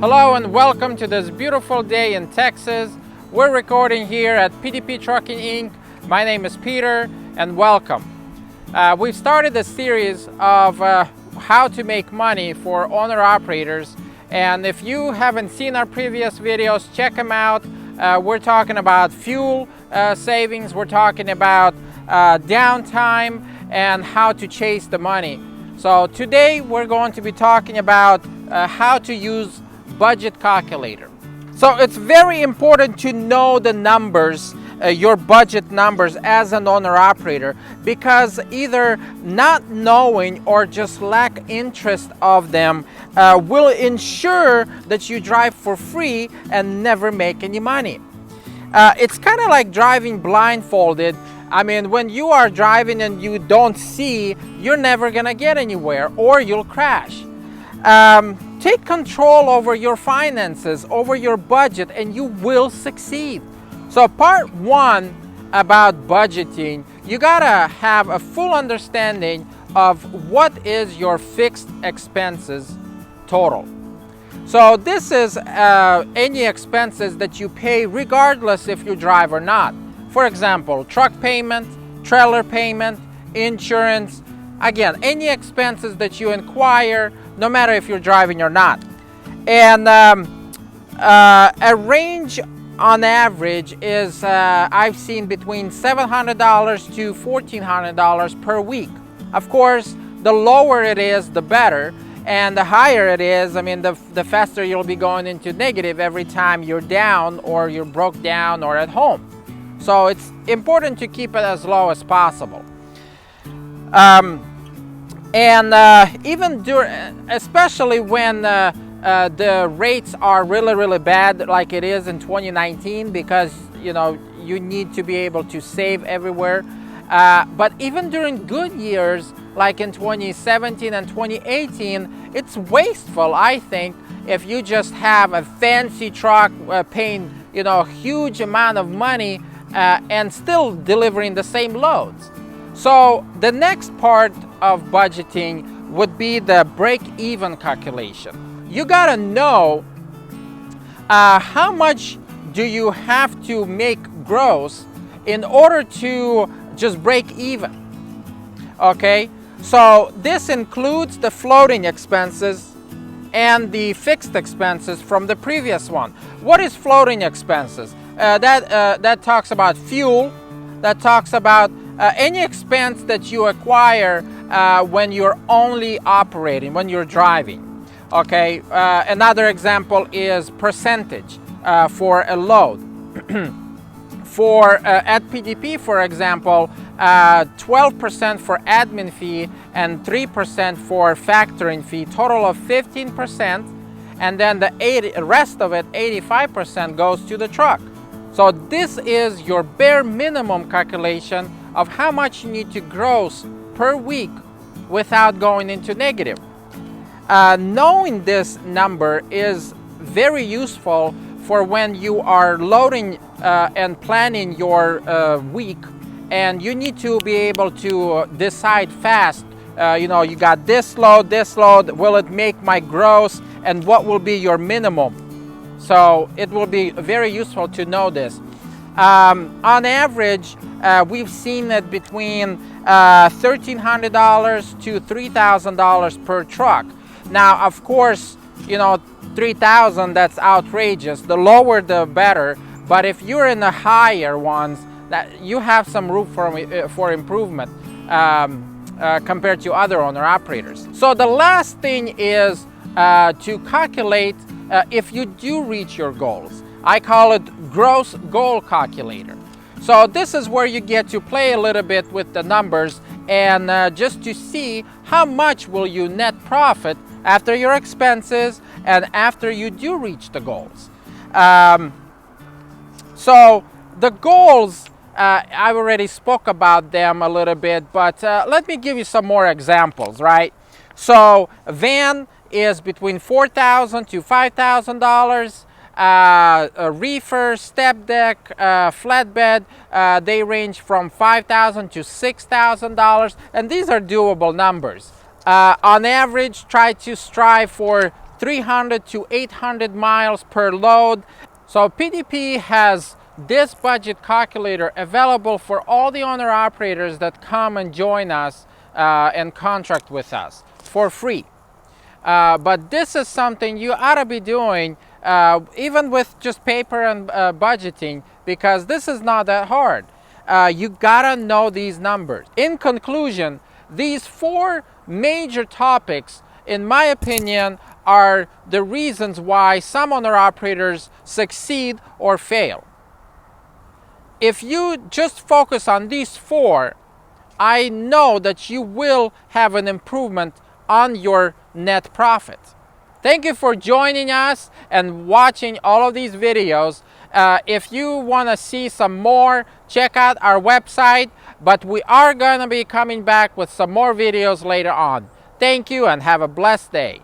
Hello and welcome to this beautiful day in Texas. We're recording here at PDP Trucking Inc. My name is Peter and welcome. We've started a series of how to make money for owner-operators, and if you haven't seen our previous videos, check them out. We're talking about fuel savings, we're talking about downtime and how to chase the money. So today we're going to be talking about how to use budget calculator. So it's very important to know the numbers, your budget numbers as an owner operator, because either not knowing or just lack interest of them will ensure that you drive for free and never make any money. It's kind of like driving blindfolded. I mean, when you are driving and you don't see, you're never gonna get anywhere or you'll crash. Take control over your finances, over your budget, and you will succeed. So part one about budgeting, you gotta have a full understanding of what is your fixed expenses total. So this is any expenses that you pay regardless if you drive or not. For example, truck payment, trailer payment, insurance. Again, any expenses that you incur, no matter if you're driving or not. And a range on average is, I've seen between $700 to $1,400 per week. Of course, the lower it is, the better. And the higher it is, I mean, the faster you'll be going into negative every time you're down or you're broke down or at home. So it's important to keep it as low as possible. Even during, especially when the rates are really bad, like it is in 2019, because you need to be able to save everywhere. But even during good years, like in 2017 and 2018, it's wasteful, I think, if you just have a fancy truck paying a huge amount of money and still delivering the same loads. So the next part of budgeting would be the break-even calculation. You gotta know how much do you have to make gross in order to just break even. Okay, so this includes the floating expenses and the fixed expenses from the previous one. What is floating expenses? That talks about fuel, that talks about any expense that you acquire when you're only operating, when you're driving. Okay, another example is percentage for a load. At PDP, for example, 12% for admin fee and 3% for factoring fee, total of 15%, and then the rest of it, 85%, goes to the truck. So this is your bare minimum calculation of how much you need to gross per week without going into negative. Knowing this number is very useful for when you are loading and planning your week, and you need to be able to decide fast. You got this load, will it make my gross, and what will be your minimum? So it will be very useful to know this. On average, we've seen it between $1,300 to $3,000 per truck. Now, of course, $3,000, that's outrageous. The lower, the better. But if you're in the higher ones, that you have some room for improvement compared to other owner-operators. So the last thing is to calculate if you do reach your goals. I call it gross goal calculator. So this is where you get to play a little bit with the numbers and just to see how much will you net profit after your expenses and after you do reach the goals. So the goals, I've already spoke about them a little bit, but let me give you some more examples, right? So a van is between $4,000 to $5,000. A reefer, step deck, flatbed, they range from $5,000 to $6,000, and these are doable numbers. On average, try to strive for 300 to 800 miles per load. So PDP has this budget calculator available for all the owner-operators that come and join us and contract with us for free. But this is something you ought to be doing even with just paper and budgeting, because this is not that hard. You gotta know these numbers. In conclusion, these 4 major topics, in my opinion, are the reasons why some owner-operators succeed or fail. If you just focus on these 4, I know that you will have an improvement on your net profit. Thank you for joining us and watching all of these videos. If you want to see some more, check out our website, but we are going to be coming back with some more videos later on. Thank you and have a blessed day.